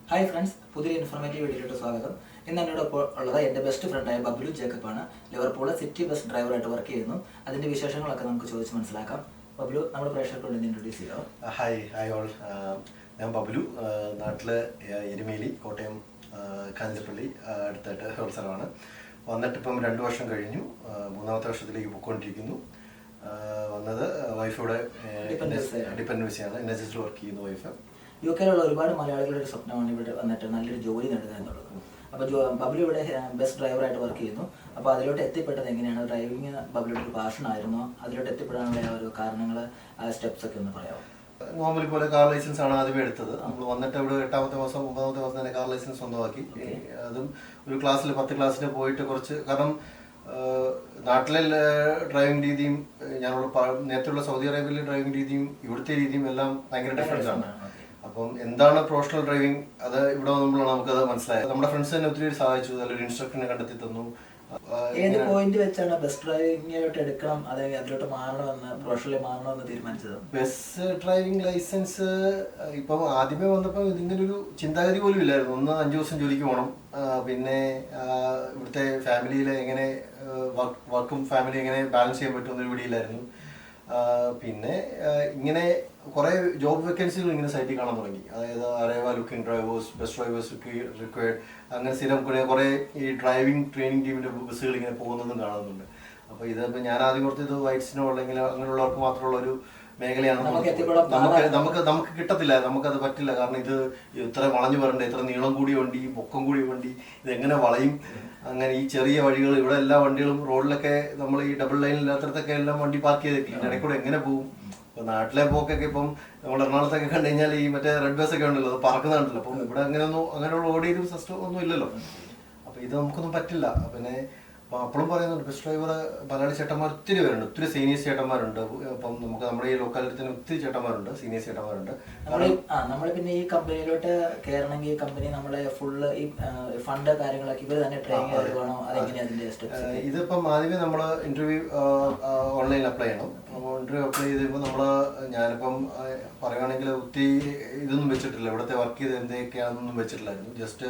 Hi friends, പുതിയൊരു informative വീഡിയോയിലോട്ട് സ്വാഗതം. ഇന്ന് എന്നോടൊപ്പം ഉള്ളത് എൻ്റെ ബെസ്റ്റ് ഫ്രണ്ടായ ബബ്ലു ജേക്കബാണ്. ലിവർപൂൾ സിറ്റി ബസ് ഡ്രൈവറായിട്ട് വർക്ക് ചെയ്യുന്നു. അതിൻ്റെ വിശേഷങ്ങളൊക്കെ നമുക്ക് ചോദിച്ച് മനസ്സിലാക്കാം. ബബ്ലു, നമ്മുടെ പ്രേക്ഷകരോട് ഇൻട്രൊഡ്യൂസ് ചെയ്യാം. Hi all. ഞാൻ ബബ്ലു. നാട്ടില് എരുമേലി, കോട്ടയം കാഞ്ഞിരപ്പള്ളി അടുത്തായിട്ട് ഒരു സ്ഥലമാണ്. വന്നിട്ടിപ്പം 2 വർഷം കഴിഞ്ഞു. 3ാമത്തെ വർഷത്തിലേക്ക് പോയിക്കൊണ്ടിരിക്കുന്നു. വന്നത് വൈഫോടെ ഡിപ്പെൻഡൻറ്റ് വിസയാണ്. NHS വർക്ക് ചെയ്യുന്നു വൈഫ്. UK ഒരുപാട് മലയാളികളുടെ ഒരു സ്വപ്നമാണ് ഇവിടെ വന്നിട്ട് നല്ലൊരു ജോലി നേടുക എന്നുള്ളത്. അപ്പോൾ ബബ്ലു ഇവിടെ ബസ് ഡ്രൈവറായിട്ട് വർക്ക് ചെയ്യുന്നു. അപ്പോൾ അതിലോട്ട് എത്തിപ്പെട്ടത് എങ്ങനെയാണ്? ഡ്രൈവിങ് ബബ്ലുടെ ഒരു പാഷൻ ആയിരുന്നോ? അതിലോട്ട് എത്തിപ്പെടാനുള്ള ഒരു കാരണങ്ങൾ, സ്റ്റെപ്സ് ഒക്കെ ഒന്ന് പറയാമോ? നോർമലി പോലെ കാർ ലൈസൻസ് ആണ് ആദ്യമേ എടുത്തത്. നമ്മൾ വന്നിട്ട് ഇവിടെ 8ാമത്തെ മാസം 9ാമത്തെ മാസം തന്നെ കാർ ലൈസൻസ് സ്വന്തമാക്കി. അതും ഒരു ക്ലാസ്സിൽ 10 ക്ലാസ്സിന് പോയിട്ട് കുറച്ച്, കാരണം നാട്ടിലെ ഡ്രൈവിംഗ് രീതിയും നേരത്തെയുള്ള സൗദി അറേബ്യയിലെ ഡ്രൈവിംഗ് രീതിയും ഇവിടുത്തെ രീതിയും എല്ലാം ഭയങ്കര ഡിഫറൻസ് ആണ്. അപ്പം എന്താണ് പ്രൊഫഷണൽ ഡ്രൈവിംഗ്, അത് ഇവിടെ വന്നപ്പോഴാണ് നമുക്കത് മനസ്സിലായത്. നമ്മുടെ ഫ്രണ്ട്സ് തന്നെ ഒത്തിരി സഹായിച്ചു. നല്ലൊരു ഇൻസ്ട്രക്ടറിനെ കണ്ടെത്തി തന്നു. ഏത് പോയിന്റ് വെച്ചാണ് ബസ് ഡ്രൈവിംഗിലോട്ട് എടുക്കണം, അല്ലെങ്കിൽ അതിലോട്ട് മാറണമെന്ന്, പ്രൊഫഷണലി മാറണമെന്ന് തീരുമാനിച്ചത്? ബസ് ഡ്രൈവിംഗ് ലൈസൻസ് ഇപ്പം ആദ്യമേ വന്നപ്പോൾ ഇതിങ്ങനെ ഒരു ചിന്താഗതി പോലും ഇല്ലായിരുന്നു. 5 ദിവസം ജോലിക്ക് പോകണം, പിന്നെ ഇവിടുത്തെ ഫാമിലിയിലെ എങ്ങനെ വർക്കും ഫാമിലി എങ്ങനെ ബാലൻസ് ചെയ്യാൻ പറ്റുമെന്നൊരു പിടിയില്ലായിരുന്നു. പിന്നെ ഇങ്ങനെ കുറെ ജോബ് വേക്കൻസികൾ ഇങ്ങനെ സൈറ്റിൽ കാണാൻ തുടങ്ങി. അതായത് Arriva looking drivers, bus drivers required, അങ്ങനെ സ്ഥിരം കുറെ ഈ ഡ്രൈവിംഗ് ട്രെയിനിങ് ടീമിന്റെ ബസ്സുകൾ ഇങ്ങനെ പോകുന്നതും കാണുന്നുണ്ട്. അപ്പോൾ ഇതിപ്പോൾ ഞാൻ ആദ്യം കുറച്ച് ഇത് വൈറ്റ്സിനോ അല്ലെങ്കിൽ അങ്ങനെയുള്ളവർക്ക് മാത്രമുള്ള ഒരു മേഖലയാണ്. നമുക്ക് കിട്ടത്തില്ല, നമുക്കത് പറ്റില്ല. കാരണം ഇത് ഇത്ര വളഞ്ഞു വരണ്ട, ഇത്ര നീളം കൂടിയ വണ്ടി, പൊക്കം കൂടിയ വണ്ടി, ഇതെങ്ങനെ വളയും, അങ്ങനെ ഈ ചെറിയ വഴികൾ, ഇവിടെ എല്ലാ വണ്ടികളും റോഡിലൊക്കെ നമ്മൾ ഈ ഡബിൾ ലൈൻ ഇല്ലാത്തടത്തൊക്കെ എല്ലാം വണ്ടി പാർക്ക് ചെയ്തേക്കില്ല. ഇടയ്ക്കൂടെ എങ്ങനെ പോകും? ഇപ്പം നാട്ടിലെ പോക്കൊക്കെ ഇപ്പം നമ്മൾ എറണാകുളത്തൊക്കെ കണ്ടു കഴിഞ്ഞാൽ ഈ മറ്റേ റെഡ് ബസ് ഒക്കെ ഉണ്ടല്ലോ, അത് പറക്കുന്നുണ്ടല്ലോ. അപ്പം ഇവിടെ അങ്ങനെയുള്ള ഓടിയൊരു സിസ്റ്റം ഒന്നും ഇല്ലല്ലോ. അപ്പം ഇത് നമുക്കൊന്നും പറ്റില്ല. പിന്നെ അപ്പോഴും പറയുന്നുണ്ട്, ബസ് ഡ്രൈവർ മലയാളി ചേട്ടന്മാർ ഒത്തിരി പേരുണ്ട്, ഒത്തിരി സീനിയേഴ്സ് ചേട്ടന്മാരുണ്ട്. അപ്പം നമുക്ക് നമ്മുടെ ഈ ലോക്കാലിറ്റി തന്നെ ഒത്തിരി ചേട്ടന്മാരുണ്ട്, സീനിയേഴ്സ് ചേട്ടന്മാരുണ്ട്. നമ്മൾ പിന്നെ ഈ കമ്പനിയിലോട്ട് കയറണമെങ്കിൽ ഈ കമ്പനി നമ്മളെ ഫുള്ള് ഈ ഫണ്ട് കാര്യങ്ങളൊക്കെ ഇവർ തന്നെ ട്രെയിനിങ് തരുവാണോ? അതെങ്ങനെയാണ് അതിന്റെ സ്റ്റെപ്സ്? ഇതിപ്പം ആദ്യമേ നമ്മൾ ഇന്റർവ്യൂ ഓൺലൈനിൽ അപ്ലൈ ചെയ്യണം. അപ്പോൾ ഇന്റർവ്യൂ അപ്ലൈ ചെയ്ത് ഞാനിപ്പം പറയുകയാണെങ്കിൽ ഒത്തിരി ഇതൊന്നും വെച്ചിട്ടില്ല, ഇവിടുത്തെ വർക്ക് ചെയ്ത് എന്തൊക്കെയാണെന്നൊന്നും വെച്ചിട്ടില്ലായിരുന്നു. ജസ്റ്റ്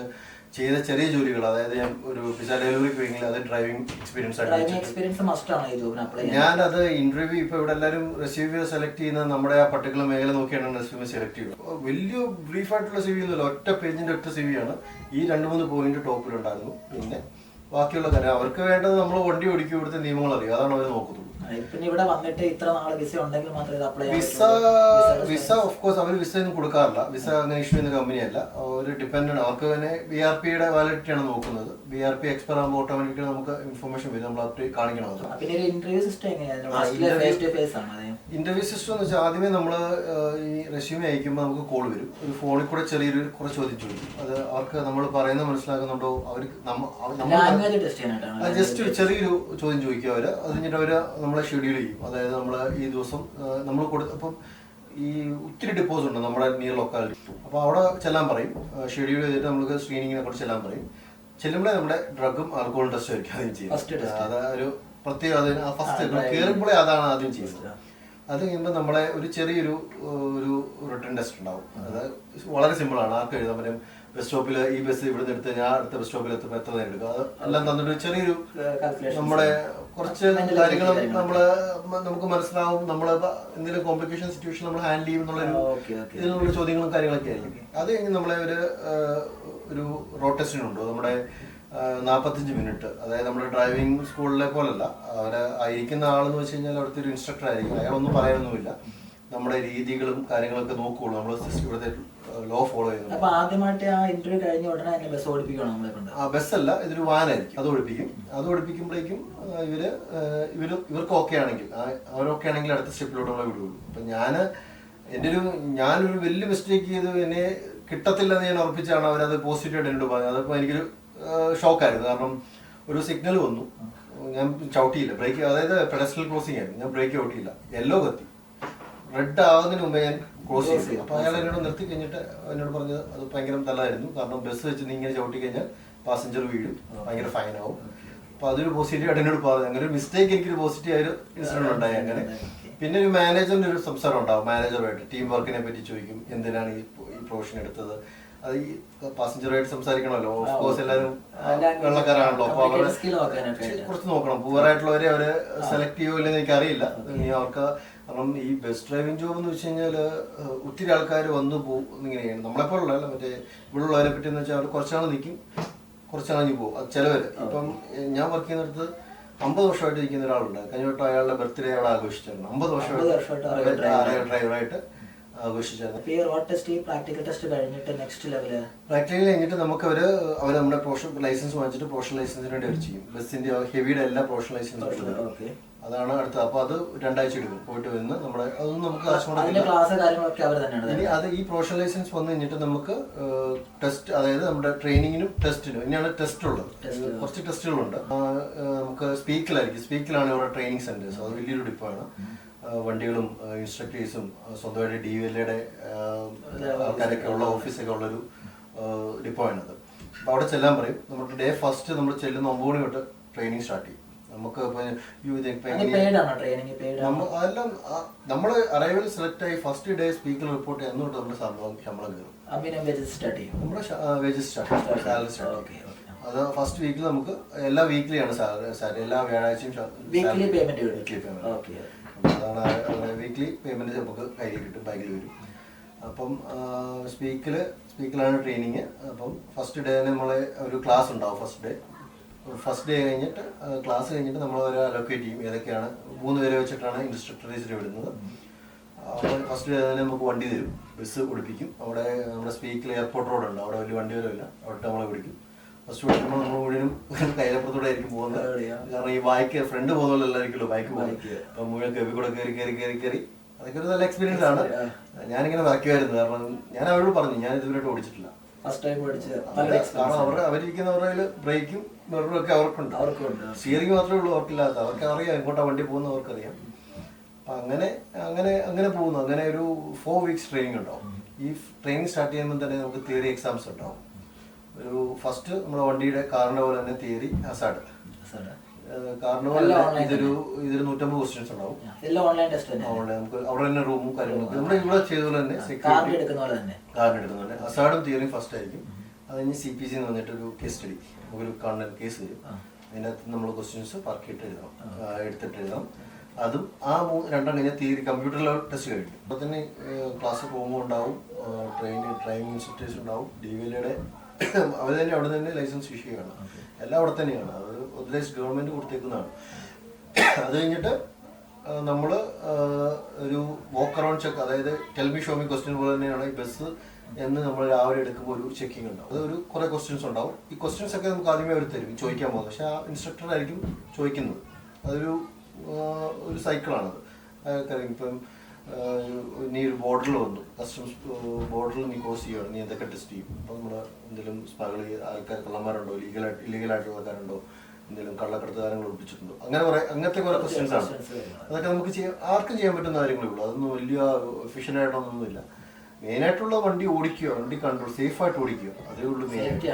ചെയ്ത ചെറിയ ജോലികൾ, അതായത് ഞാൻ ഒരു പിസ്സ ഡെലിവറിക്ക് പോയെങ്കിൽ അത് ഡ്രൈവിംഗ് എക്സ്പീരിയൻസ് ആയിട്ട് ഞാനത് ഇന്റർവ്യൂ ഇപ്പൊ ഇവിടെ എല്ലാവരും റെസ്യൂമേ സെലക്ട് ചെയ്യുന്ന നമ്മുടെ ആ പർട്ടിക്കുലർ മേഖല നോക്കിയാണ് റെസ്യൂമേ സെലക്ട് ചെയ്യുന്നത്. വലിയ ബ്രീഫ് ആയിട്ടുള്ള CV ഒന്നുമില്ല, ഒറ്റ പേജിന്റെ ഒറ്റ CV ആണ്. ഈ 2-3 പോയിന്റ് ടോപ്പിലുണ്ടായിരുന്നു. പിന്നെ ബാക്കിയുള്ള കാര്യം അവർക്ക് വേണ്ടത് നമ്മൾ വണ്ടി ഓടിക്കും, ഇവിടുത്തെ നിയമങ്ങൾ അറിയും, അതാണ് അവർ നോക്കുന്നത്. ഇവിടെ വന്നിട്ട് ഇത്ര നാളെ വിസ ഉണ്ടെങ്കിൽ മാത്രമേ അപ്ലൈ വിസ ഓഫ് കോഴ്സ് അവർ വിസ ഒന്നും കൊടുക്കാറില്ല. വിസ അങ്ങനെ ഇഷ്യൂ ചെയ്യുന്ന കമ്പനിയല്ല, ഒരു ഡിപ്പെൻഡന്റ്. അവർക്ക് തന്നെ BRPയുടെ വാലിഡിറ്റി ആണ് നോക്കുന്നത്. BRP എക്സ്പയർ ആകുമ്പോൾ ഓട്ടോമാറ്റിക്കലി നമുക്ക് ഇൻഫർമേഷൻ വരും, നമ്മൾ അപ്ഡേറ്റ് കാണിക്കണം. ഇന്റർവ്യൂ സിസ്റ്റം ഇന്റർവ്യൂ സിസ്റ്റം എന്ന് വെച്ചാൽ ആദ്യമേ നമ്മൾ ഈ റെസ്യൂമേ അയക്കുമ്പോൾ നമുക്ക് കോൾ വരും. ഒരു ഫോണിൽ കൂടെ ചെറിയൊരു കുറച്ച് ചോദ്യം ചോദിക്കും. അത് അവർക്ക് നമ്മൾ പറയുന്നത് മനസ്സിലാക്കുന്നുണ്ടോ, അവർക്ക് ജസ്റ്റ് ഒരു ചെറിയൊരു ചോദ്യം ചോദിക്കും അവർ. അത് കഴിഞ്ഞിട്ട് അവർ നമ്മളെ ഷെഡ്യൂൾ ചെയ്യും. അതായത് നമ്മൾ ഈ ദിവസം നമ്മൾ അപ്പം ഈ ഒത്തിരി ഡിപ്പോസ് ഉണ്ട് നമ്മുടെ നിയർ ലൊക്കാലിറ്റി. അപ്പോൾ അവിടെ ചെല്ലാൻ പറയും, ഷെഡ്യൂൾ ചെയ്തിട്ട് നമുക്ക് സ്ക്രീനിങ്ങിനെ കുറിച്ച് ചെല്ലാൻ പറയും. ചെല്ലുമ്പോഴേ നമ്മുടെ ഡ്രഗും ആൽക്കഹോളും ടെസ്റ്റ് ആയിരിക്കും ആദ്യം ചെയ്യുന്നത്. അത് ഒരു പ്രത്യേക ഫസ്റ്റ് കയറുമ്പോഴേ അതാണ് ആദ്യം ചെയ്യുന്നത്. അത് കഴിയുമ്പോൾ നമ്മളെ ഒരു ചെറിയൊരു റിട്ടേൺ ടെസ്റ്റ് ഉണ്ടാവും. അത് വളരെ സിമ്പിളാണ്, ആർക്കും എഴുതാൻ പറ്റും. ബസ് സ്റ്റോപ്പിൽ ഈ ബസ് ഇവിടുന്ന് എടുത്ത് ഞാൻ അടുത്ത ബസ് സ്റ്റോപ്പിൽ എത്തുമ്പോൾ എത്ര നേരം എടുക്കും, അത് എല്ലാം തന്നിട്ട് ചെറിയൊരു നമ്മുടെ കുറച്ച് കാര്യങ്ങൾ നമുക്ക് മനസ്സിലാവും. നമ്മൾ എന്തെങ്കിലും കോംപ്ലിക്കേഷൻ സിറ്റുവേഷൻ നമ്മൾ ഹാൻഡിൽ ചെയ്യും ഇതിനുള്ള ചോദ്യങ്ങളും കാര്യങ്ങളൊക്കെ ആയിരിക്കും. അത് കഴിഞ്ഞ് നമ്മളെ ഒരു റോഡ് ടെസ്റ്റിനുണ്ടോ, നമ്മുടെ 45 മിനിറ്റ്. അതായത് നമ്മുടെ ഡ്രൈവിംഗ് സ്കൂളിലെ പോലല്ല, അവരെ ആയിരിക്കുന്ന ആളെന്ന് വെച്ച് കഴിഞ്ഞാൽ അവിടുത്തെ ഒരു ഇൻസ്ട്രക്ടർ ആയിരിക്കും. അയാളൊന്നും പറയാനൊന്നുമില്ല, നമ്മുടെ രീതികളും കാര്യങ്ങളൊക്കെ നോക്കുകയുള്ളൂ. നമ്മൾ ഇവിടുത്തെ ലോ ഫോളോ ചെയ്യുന്നത്. അപ്പൊ ആദ്യമായിട്ട് ആ ഇന്റർവ്യൂ കഴിഞ്ഞ ഉടനെ തന്നെ ബസ് ഓടിപ്പിക്കണം നമ്മളെ കൊണ്ട്? ബസ്സല്ല, ഇതൊരു വാനായിരിക്കും. അത് ഓടിപ്പിക്കുമ്പോഴേക്കും ഇവർക്ക് ഓക്കെ ആണെങ്കിൽ, അവരൊക്കെ ആണെങ്കിൽ അടുത്ത സ്റ്റെപ്പിലോട്ട് നമ്മളെ വിടുകയുള്ളൂ. അപ്പൊ ഞാനൊരു വലിയ മിസ്റ്റേക്ക് ചെയ്ത് എന്നെ കിട്ടത്തില്ലെന്ന് ഞാൻ ഉറപ്പിച്ചാണ് അവരത് പോസിറ്റീവായിട്ട് എന്നോട് പറഞ്ഞത്. അതിപ്പോൾ എനിക്കൊരു ഷോക്കായിരുന്നു. കാരണം ഒരു സിഗ്നൽ വന്നു, ഞാൻ ചവിട്ടിയില്ല ബ്രേക്ക്, അതായത് പെഡസ്ട്രിയൽ ക്രോസിംഗ് ആയിരുന്നു, ഞാൻ ബ്രേക്ക് ചവിട്ടിയില്ല. യെല്ലോ കത്തി, റെഡ് ആവുന്നതിന് മുമ്പേ ഞാൻ ക്രോസ് ചെയ്തു. അപ്പോൾ അയാൾ എന്നോട് നിർത്തി കഴിഞ്ഞിട്ട് എന്നോട് പറഞ്ഞത് അത് ഭയങ്കര നല്ലതായിരുന്നു. കാരണം ബസ് വെച്ച് നീ ഇങ്ങനെ ചവിട്ടി കഴിഞ്ഞാൽ പാസഞ്ചർ വീഴും, ഭയങ്കര ഫൈനാവും. അപ്പോൾ അതൊരു പോസിറ്റീവായിട്ട് എന്നോട് പറഞ്ഞു. അങ്ങനെ ഒരു മിസ്റ്റേക്ക് എനിക്കൊരു പോസിറ്റീവ് ആയൊരു ഇൻസിഡന്റ് ഉണ്ടായി. അങ്ങനെ പിന്നെ ഒരു മാനേജറിന്റെ ഒരു സംസാരം ഉണ്ടാവും, മാനേജറുമായിട്ട് ടീം വർക്കിനെ പറ്റി ചോദിക്കും, എന്തിനാണ് ഈ പ്രൊഫഷൻ എടുത്തത്. അത് ഈ പാസഞ്ചറുമായിട്ട് സംസാരിക്കണമല്ലോ, ഓഫ് കോഴ്സ് എല്ലാവരും വെള്ളക്കാരാണല്ലോ, അപ്പൊ അവരെ കുറച്ച് നോക്കണം. പൂവറായിട്ടുള്ളവരെ അവര് സെലക്ട് ചെയ്യുമോ ഇല്ലെന്ന് എനിക്ക് അറിയില്ല. ഇനി അവർക്ക് കാരണം ഈ ബസ് ഡ്രൈവിംഗ് ജോബ് എന്ന് വെച്ച് കഴിഞ്ഞാൽ ഒത്തിരി ആൾക്കാർ വന്നു പോകും. ഇങ്ങനെയാണ് നമ്മളെപ്പോലുള്ള മറ്റേ ഇവിടെ ഉള്ളവരെ പറ്റി എന്ന് വെച്ചാൽ അവർ കുറച്ചാൾ നിൽക്കും, കുറച്ചാൾ കഴിഞ്ഞ് പോകും. അത് ചിലവര് ഇപ്പം ഞാൻ വർക്ക് ചെയ്യുന്നിടത്ത് 50 വർഷമായിട്ട് ഇരിക്കുന്ന ഒരാളുണ്ട്. കഴിഞ്ഞ വട്ടം അയാളുടെ ബർത്ത്ഡേ അവിടെ ആഘോഷിച്ചായിരുന്നു. 50 വർഷമായിട്ട് ഡ്രൈവറായിട്ട് ആഘോഷിച്ചായിരുന്നു. പ്രാക്ടിക്കൽ കഴിഞ്ഞിട്ട് നമുക്ക് അവർ നമ്മുടെ പ്രൊഫഷണൽ ലൈസൻസ് വാങ്ങിച്ചിട്ട് പ്രൊഫഷണൽ ലൈസൻസിന് വേണ്ടി അവർ ചെയ്യും. ബസ്സിന്റെ ഹെവിയുടെ എല്ലാ പ്രൊഫഷണൽ ലൈസൻസും അതാണ് അടുത്ത. അപ്പൊ അത് 2 ആഴ്ച എടുക്കും പോയിട്ട് വരുന്ന നമ്മുടെ അതൊന്നും നമുക്ക് ഇനി അത് ഈ പ്രൊഫഷണൽ ലൈസൻസ് വന്നു കഴിഞ്ഞിട്ട് നമുക്ക് ടെസ്റ്റ്, അതായത് നമ്മുടെ ട്രെയിനിങ്ങിനും ടെസ്റ്റിനും ഇനിയാണ് ടെസ്റ്റ് ഉള്ളത്. കുറച്ച് ടെസ്റ്റുകളുണ്ട്. നമുക്ക് സ്പീക്കിലാണ് ഇവിടെ ട്രെയിനിങ് സെന്റേഴ്സ്. അത് വലിയൊരു ഡിപ്പാണ്. വണ്ടികളും ഇൻസ്ട്രക്ടേഴ്സും സ്വന്തമായിട്ട് DVLA ആൾക്കാരൊക്കെ ഉള്ള ഓഫീസൊക്കെ ഉള്ളൊരു ഡിപ്പോയാണത്. അപ്പോൾ അവിടെ ചെല്ലാൻ പറയും. നമ്മുടെ ഡേ ഫസ്റ്റ് നമ്മൾ ചെല്ലുന്ന 9 മണി തൊട്ട് ട്രെയിനിങ് സ്റ്റാർട്ട് ചെയ്യും. നമുക്ക് അതെല്ലാം നമ്മൾ അറൈവൽ സെലക്ട് ആയി ഫസ്റ്റ് ഡേ സ്പീക്കർ റിപ്പോർട്ട് ചെയ്യുന്ന തൊട്ട് നമ്മുടെ ശമ്പളം കയറും. നമ്മുടെ വേജസ് സ്റ്റാർട്ട്, സാലറി സ്റ്റാർട്ട്. അത് ഫസ്റ്റ് വീക്കിൽ നമുക്ക് എല്ലാ വീക്കിലിയാണ് സാലറി, എല്ലാ വ്യാഴാഴ്ചയും വീക്ക്ലി പേയ്മെന്റ്. അതാണ് വീക്ക്ലി പേയ്മെന്റ് നമുക്ക് കയ്യിൽ കിട്ടും, ബാങ്കിൽ വരും. അപ്പം സ്പീക്കിലാണ് ട്രെയിനിങ്. അപ്പം ഫസ്റ്റ് ഡേ നമ്മൾ ഒരു ക്ലാസ് ഉണ്ടാവും. ഫസ്റ്റ് ഡേ കഴിഞ്ഞിട്ട് ക്ലാസ് കഴിഞ്ഞിട്ട് നമ്മൾ ഒരു അലോക്കേറ്റ് ചെയ്യും. ഏതൊക്കെയാണ് 3 പേരെ വെച്ചിട്ടാണ് ഇൻസ്ട്രക്ടറേസിന് വിടുന്നത്. ഫസ്റ്റ് ഡേ തന്നെ നമുക്ക് വണ്ടി തരും, ബസ് ഓടിപ്പിക്കും. അവിടെ നമ്മുടെ സ്പീക്കിൽ എയർപോർട്ട് റോഡ് ഉണ്ട്, അവിടെ വലിയ വണ്ടി വരില്ല, അവിടെ നമ്മളെ പിടിക്കും. ഫസ്റ്റ് ഓടിക്കുമ്പോൾ നമ്മൾ മുഴുവനും കൈലപ്പുറത്തൂടെ ആയിരിക്കും പോകുന്നത്. കാരണം ഈ ബൈക്ക് ഫ്രണ്ട് പോകുന്ന എല്ലാവർക്കുള്ളൂ ബൈക്ക് പോകും. അപ്പം മുഴുവൻ കെവി കൂടെ കയറി അതൊക്കെ ഒരു നല്ല എക്സ്പീരിയൻസ് ആണ്. ഞാനിങ്ങനെ വരയ്ക്കുമായിരുന്നു. കാരണം ഞാൻ അവരോട് പറഞ്ഞു ഞാൻ ഇതുവരെയായിട്ട് ഓടിച്ചിട്ടില്ല. കാരണം അവരിരിക്കുന്നവരുടെ ബ്രേക്കും മിററും ഒക്കെ അവർക്കുണ്ട്. സ്റ്റിയറിംഗ് മാത്രമേ ഉള്ളൂ അവർക്കില്ലാത്ത. അവർക്ക് അറിയാം എങ്ങോട്ടാ വണ്ടി പോകുന്ന, അവർക്കറിയാം. അപ്പൊ അങ്ങനെ പോകുന്നു. അങ്ങനെ ഒരു 4 വീക്സ് ട്രെയിനിങ് ഉണ്ടാവും. ഈ ട്രെയിനിങ് സ്റ്റാർട്ട് ചെയ്യുമ്പോൾ തന്നെ നമുക്ക് തിയറി എക്സാംസ് ഉണ്ടാവും. ഒരു ഫസ്റ്റ് നമ്മുടെ വണ്ടിയുടെ കാറിന്റെ പോലെ തന്നെ തിയറി ഹസാർഡ്. കാറിന്റെ പോലെ ഇതൊരു 150 ക്വസ്റ്റ്യൻസ് ഉണ്ടാവും. നമുക്ക് അവിടെ തന്നെ റൂമും കാര്യങ്ങളൊക്കെ നമ്മുടെ ഇവിടെ ചെയ്തതുപോലെ തന്നെ കാറിന് എടുക്കുന്നതന്നെ. ഹസാർഡും തിയറിയും ഫസ്റ്റ് ആയിരിക്കും. അത് കഴിഞ്ഞ് CPC എന്ന് പറഞ്ഞിട്ടൊരു കേസ് സ്റ്റഡി, നമുക്കൊരു കണ്ടന്റ് കേസ് തരും. അതിനകത്ത് നമ്മൾ ക്വസ്റ്റ്യൻസ് പറക്കിയിട്ട് എടുത്തിട്ട് എഴുതാം. അതും ആ 2 കഴിഞ്ഞ തിയറി കമ്പ്യൂട്ടർ ലെവൽ ടെസ്റ്റ് കഴിക്കും. അപ്പോൾ തന്നെ ക്ലാസ് റൂമും ഉണ്ടാവും, ഡ്രൈവിംഗ് ഇൻസ്ട്രക്ടേഴ്സ് ഉണ്ടാവും. DVLA അവിടെ തന്നെ ലൈസൻസ് ഇഷ്യൂ ചെയ്യണം. എല്ലാം അവിടെ തന്നെയാണ്. അത് ഉദ്ദേശിച്ച് ഗവൺമെന്റ് കൊടുത്തേക്കുന്നതാണ്. അത് കഴിഞ്ഞിട്ട് നമ്മൾ ഒരു വോക്ക് അറൗണ്ട് ചെക്ക്, അതായത് ടെൽമി ഷോമി ക്വസ്റ്റ്യൻ പോലെ തന്നെയാണ് ഈ ബസ് എന്ന് നമ്മൾ രാവിലെ എടുക്കുമ്പോൾ ഒരു ചെക്കിംഗ് ഉണ്ടാവും. അതൊരു കുറേ ക്വസ്റ്റ്യൻസ് ഉണ്ടാവും. ഈ ക്വസ്റ്റ്യൻസ് ഒക്കെ നമുക്ക് ആദ്യമേ അവർ തരും ചോദിക്കാൻ പോകുന്നത്. പക്ഷെ ആ ഇൻസ്ട്രക്ടർ ആയിരിക്കും ചോദിക്കുന്നത്. അതൊരു സൈക്കിളാണത്. ഇപ്പം നീ ഒരു ബോർഡറിൽ വന്നു, കസ്റ്റംസ് ബോർഡറിൽ നീ ക്രോസ് ചെയ്യുകയാണ്, നീ എന്തൊക്കെ ടെസ്റ്റ് ചെയ്യും? അപ്പോൾ നമ്മൾ എന്തെങ്കിലും സ്മഗിൾ ആൾക്കാർ കള്ളന്മാരുണ്ടോ, ഇല്ലീഗലായിട്ടുള്ള ആൾക്കാരുണ്ടോ, എന്തെങ്കിലും കള്ളക്കടത്തുകാരങ്ങൾ ഒളിപ്പിച്ചിട്ടുണ്ടോ, അങ്ങനത്തെ കുറെ ക്വസ്റ്റ്യൻസ് ആണ്. അതൊക്കെ നമുക്ക് ആർക്കും ചെയ്യാൻ പറ്റുന്ന കാര്യങ്ങളേ ഉള്ളൂ. അതൊന്നും വലിയ എഫിഷ്യൻ്റ് ആയിട്ടൊന്നുമില്ല. മെയിനായിട്ടുള്ള വണ്ടി ഓടിക്കുക, വണ്ടി കൺട്രോൾ സേഫായിട്ട് ഓടിക്കുക, അതേ ഉള്ളൂ മെയിനായിട്ട്.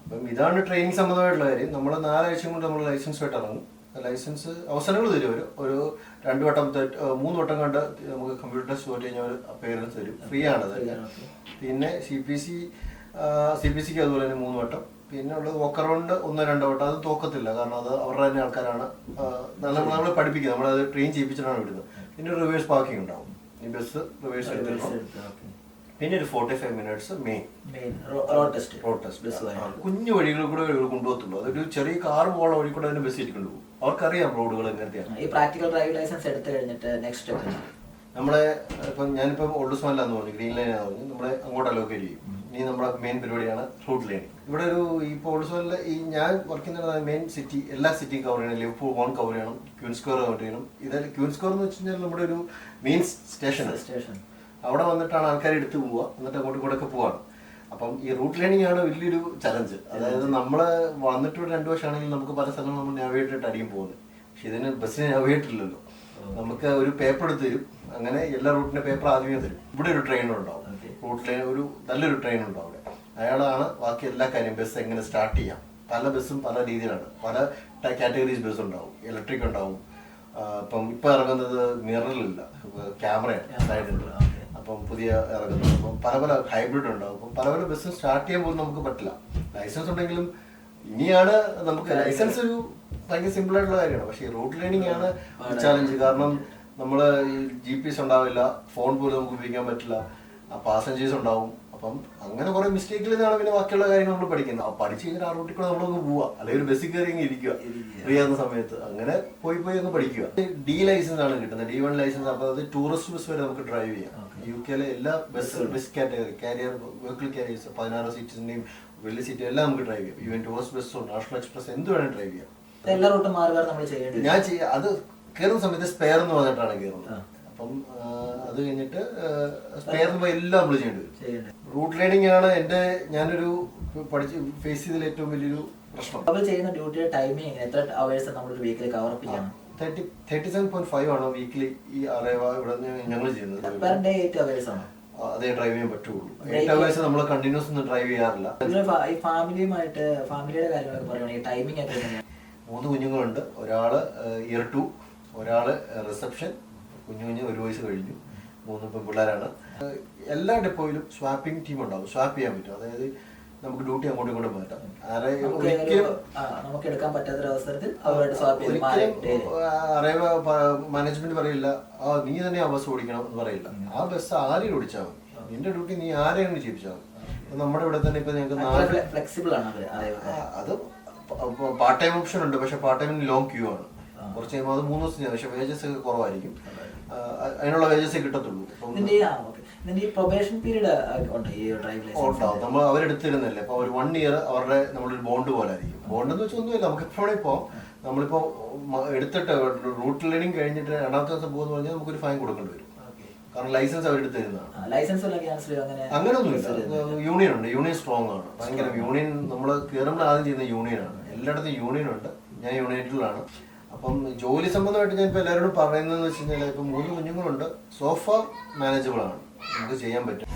അപ്പം ഇതാണ് ട്രെയിനിങ് സംബന്ധമായിട്ടുള്ള കാര്യം. നമ്മൾ 4 ആഴ്ച കൊണ്ട് നമ്മൾ ലൈസൻസുമായിട്ട് ഇറങ്ങും. ലൈസൻസ് അവസരങ്ങൾ തരും. ഒരു 2 വട്ടം 3 വട്ടം കണ്ട് നമുക്ക് കമ്പ്യൂട്ടർ ടെസ്റ്റ് പോയിട്ട് കഴിഞ്ഞാൽ ഒരു അപ്പിയറൻസ് തരും. ഫ്രീ ആണ് അതൊക്കെ. പിന്നെ CPCക്ക് അതുപോലെ തന്നെ 3 വട്ടം. പിന്നെ ഉള്ളത് വോക്ക് അറൗണ്ട് 1-2 വട്ടം. അത് തോക്കത്തില്ല, കാരണം അത് അവരുടെ തന്നെ ആൾക്കാരാണ് നമ്മൾ പഠിപ്പിക്കുക, നമ്മളത് ട്രെയിൻ ചെയ്യിപ്പിച്ചിട്ടാണ് വിടുന്നത്. പിന്നെ റിവേഴ്സ് പാർക്കിംഗ് ഉണ്ടാവും. ഈ ബസ് റിവേഴ്സ് എടുത്തിട്ടുണ്ടാവും. പിന്നെ ഒരു 45 മിനിറ്റ്സ് മെയിൻ റോഡ് ടെസ്റ്റ്. കുഞ്ഞു വഴികളിൽ കൂടെ കൊണ്ടുപോകത്തുള്ളൂ. അതൊരു ചെറിയ കാർ പോകാനുള്ള വഴി കൂടെ തന്നെ ബസ് ഇരിക്കൊണ്ടു പോകും. അവർക്കറിയാം റോഡുകൾ എങ്ങനത്തെയാണ്. ഈ പ്രാക്ടിക്കൽ ഡ്രൈവിംഗ് ലൈസൻസ് എടുത്തു കഴിഞ്ഞിട്ട് നെക്സ്റ്റ് സ്റ്റെപ്പ് നമ്മളെ ഞാനിപ്പം ഓൾഡ് സ്മാനിലാന്ന് പറഞ്ഞു, ഗ്രീൻ ലൈനാന്ന് പറഞ്ഞു, നമ്മളെ അങ്ങോട്ട് അലോക്കേറ്റ് ചെയ്യും. ഇനി നമ്മുടെ മെയിൻ പരിപാടിയാണ് റൂട്ട് ലൈൻ. ഇവിടെ ഒരു ഇപ്പോൾ ഓൾഡ് സ്മാനിലെ ഈ ഞാൻ വർക്ക് ചെയ്യുന്ന മെയിൻ സിറ്റി, എല്ലാ സിറ്റിയും കവർ ചെയ്യണം. ലിവർപൂൾ 1 കവർ ചെയ്യണം, ക്യൂൻ സ്ക്വയർ കവർ ചെയ്യണം. ഇതായാലും ക്യൂൻ സ്ക്വയർ എന്ന് വെച്ച് കഴിഞ്ഞാൽ നമ്മുടെ ഒരു മെയിൻ സ്റ്റേഷൻ. അവിടെ വന്നിട്ടാണ് ആൾക്കാർ എടുത്ത് പോവുക, എന്നിട്ട് അങ്ങോട്ടും ഇങ്ങോട്ടൊക്കെ പോവാണ്. അപ്പം ഈ റൂട്ട് ലേണിംഗ് ആണ് വലിയൊരു ചലഞ്ച്. അതായത് നമ്മൾ വന്നിട്ട് 2 വർഷമാണെങ്കിൽ നമുക്ക് പല സ്ഥലങ്ങളും നമ്മൾ നാവിഗേറ്റ് ആയിട്ട് അടിയും പോകുന്നത്. പക്ഷെ ഇതിന് ബസ്സിന് നാവിഗേറ്റ് ഇല്ലല്ലോ. നമുക്ക് ഒരു പേപ്പർ എടുത്ത് തരും. അങ്ങനെ എല്ലാ റൂട്ടിന്റെ പേപ്പർ ആദ്യമേ തരും. ഇവിടെ ഒരു ട്രെയിനർ ഉണ്ടാവും, റൂട്ട് ലൈൻ ഒരു നല്ലൊരു ട്രെയിനർ ഉണ്ടാവും അവിടെ. അയാളാണ് ബാക്കി എല്ലാ കാര്യം, ബസ് എങ്ങനെ സ്റ്റാർട്ട് ചെയ്യാം. പല ബസ്സും പല രീതിയിലാണ്, പല കാറ്റഗറീസ് ബസ് ഉണ്ടാവും. ഇലക്ട്രിക് ഉണ്ടാവും, ഇപ്പം ഇപ്പൊ ഇറങ്ങുന്നത് മിററിലില്ല, ക്യാമറയാണ് സൈഡുണ്ട്. അപ്പം പുതിയ ഇറങ്ങുന്നത് അപ്പം പല പല ഹൈബ്രിഡ് ഉണ്ടാവും. അപ്പം പല പല ബിസിനസ് സ്റ്റാർട്ട് ചെയ്യാൻ പോലും നമുക്ക് പറ്റില്ല. ലൈസൻസ് ഉണ്ടെങ്കിലും ഇനിയാണ് നമുക്ക് ലൈസൻസ് ഒരു ഭയങ്കര സിമ്പിൾ ആയിട്ടുള്ള കാര്യമാണ്. പക്ഷേ ഈ റൂട്ട് ലേണിംഗ് ആണ് ചാലഞ്ച്. കാരണം നമ്മള് ഈ GPS ഉണ്ടാവില്ല, ഫോൺ പോലും നമുക്ക് ഉപയോഗിക്കാൻ പറ്റില്ല, പാസഞ്ചേഴ്സ് ഉണ്ടാവും. അപ്പം അങ്ങനെ കുറെ മിസ്റ്റേക്കിൽ നിന്നാണ് പിന്നെ ബാക്കിയുള്ള കാര്യങ്ങൾ നമ്മൾ പഠിക്കുന്നത്. പഠിച്ചു കഴിഞ്ഞാൽ ആ റൂട്ടിൽ കൂടെ നമ്മളൊന്ന് പോവുക, അല്ലെങ്കിൽ ഒരു ബസ്സിൽ കയറി ഇങ്ങനെ ഇരിക്കുക ഫ്രീ ആകുന്ന സമയത്ത്. അങ്ങനെ പോയി അങ്ങ് പഠിക്കുക. D ലൈസൻസ് ആണ് കിട്ടുന്നത്, D1 ലൈസൻസ്. അപ്പോൾ അത് ടൂറിസ്റ്റ് ബസ് വരെ നമുക്ക് ഡ്രൈവ് ചെയ്യാം. UK എല്ലാ bus category carrier vehicle carriers 16 സീറ്റ്സിന്റെയും വലിയ സീറ്റ് എല്ലാം നമുക്ക് ഡ്രൈവ് ചെയ്യാം. ഈവൻ ടൂറിസ്റ്റ് ബസ്സോ നാഷണൽ എക്സ്പ്രസ് എന്ത് വേണമെങ്കിൽ ഡ്രൈവ് ചെയ്യാം. എല്ലാ റൂട്ടും മാറി നമ്മൾ ചെയ്യേണ്ടത്. ഞാൻ അത് കയറുന്ന സമയത്ത് സ്പെയർ എന്ന് പറഞ്ഞിട്ടാണ് കയറുന്നത്. അപ്പം അത് കഴിഞ്ഞിട്ട് സ്പെയർ എല്ലാം നമ്മൾ ചെയ്യേണ്ടി വരും. റൂട്ട് ലേണിംഗ് ആണ് ഞാനൊരു പഠിച്ച് ഫേസ് ചെയ്തതിൽ ഏറ്റവും വലിയൊരു പ്രശ്നം. നമ്മൾ ചെയ്യുന്ന ഡ്യൂട്ടിയുടെ ടൈമിംഗ് എത്ര അവേഴ്സ് നമ്മളൊരു വീക്കിൽ കവർ അപ്പ് ചെയ്യണം? 37.5 ആണ് വീക്കിലി ഈ അറേവ ഇവിടെ ഞങ്ങൾ ചെയ്യുന്നത്. പെർ ഡേ 8 hours ആണ്. അതേ ഡ്രൈവ് ചെയ്യാൻ പറ്റുള്ളൂ. 8 hours നമ്മൾ കണ്ടിന്യൂസ് ഒന്നും ഡ്രൈവ് ചെയ്യാറില്ല. ഈ ഫാമിലിയുടെ കാര്യങ്ങളൊക്കെ പറയുകയാണെങ്കിൽ ടൈമിംഗ് ഒക്കെ എങ്ങനെയാണ്? 3 കുഞ്ഞുങ്ങളുണ്ട്. ഒരാള് ഇയർ 2, ഒരാള് റിസപ്ഷൻ. കുഞ്ഞു 1 വയസ്സ് കഴിഞ്ഞു. 3 പെൺപിള്ളേരാണ്. എല്ലാ ഡെപ്പോയിലും സ്വാപ്പിംഗ് ടീം ഉണ്ടാവും. സ്വാപ്പ് ചെയ്യാൻ പറ്റും. അതായത് നമുക്ക് ഡ്യൂട്ടി അങ്ങോട്ടും ഇങ്ങോട്ടും മാറ്റാം. നമുക്ക് എടുക്കാൻ പറ്റാത്ത അവസരത്തിൽ അവരുടെ സ്വാപ്പ് അറേവ മാനേജ്മെന്റ് പറയില്ല നീ തന്നെ ആ ബസ് ഓടിക്കണം എന്ന് പറയില്ല. ആ ബസ് ആരെയും ഓടിച്ചാൽ മതി, നിന്റെ ഡ്യൂട്ടി നീ ആരെയും ചെയ്യിപ്പിച്ചാൽ മതി. നമ്മുടെ ഇവിടെ തന്നെ ഇപ്പൊ ഞങ്ങൾക്ക് ഫ്ലെക്സിബിൾ ആണ് അത് പാർട്ട് ടൈം ഓപ്ഷൻ ഉണ്ട്. പക്ഷെ പാർട്ട് ടൈമിന് ലോങ് ക്യൂ ആണ്. കുറച്ച് കഴിയുമ്പോൾ അത് 3 ദിവസം. പക്ഷെ വേജസ് കുറവായിരിക്കും. അതിനുള്ള വേജസേ കിട്ടത്തുള്ളൂ. പ്രൊബേഷൻ പീരീഡ് ഉണ്ടാവും. നമ്മൾ അവരെടുത്തിരുന്നല്ലേ. അപ്പൊ ഒരു 1 year അവരുടെ നമ്മളൊരു ബോണ്ട് പോലെ ആയിരിക്കും. ബോണ്ട് എന്ന് വെച്ചാൽ ഒന്നുമില്ല, നമുക്ക് എപ്പോഴും ഇപ്പോ നമ്മളിപ്പോ എടുത്തിട്ട് റൂട്ട് ലേണിംഗ് കഴിഞ്ഞിട്ട് 2ാമത്തെ ദിവസം പോകുന്ന പറഞ്ഞാൽ നമുക്കൊരു ഫൈൻ കൊടുക്കേണ്ടി വരും. കാരണം ലൈസൻസ് അവരെടുത്ത് തരുന്നതാണ്. അങ്ങനെയൊന്നുമില്ല. യൂണിയൻ ഉണ്ട്. യൂണിയൻ സ്ട്രോങ് ആണ്. ഭയങ്കര യൂണിയൻ. നമ്മൾ കയറുമ്പോൾ ആദ്യം ചെയ്യുന്ന യൂണിയനാണ്. എല്ലായിടത്തും യൂണിയൻ ഉണ്ട്. ഞാൻ യൂണിയനിലാണ്. അപ്പം ജോലി സംബന്ധമായിട്ട് ഞാൻ ഇപ്പൊ എല്ലാവരോടും പറയുന്നതെന്ന് വെച്ച് കഴിഞ്ഞാൽ ഇപ്പൊ 3 കുഞ്ഞുങ്ങളുണ്ട്. സോഫ മാനേജബിൾ ആണ്, നമുക്ക് ചെയ്യാൻ പറ്റും.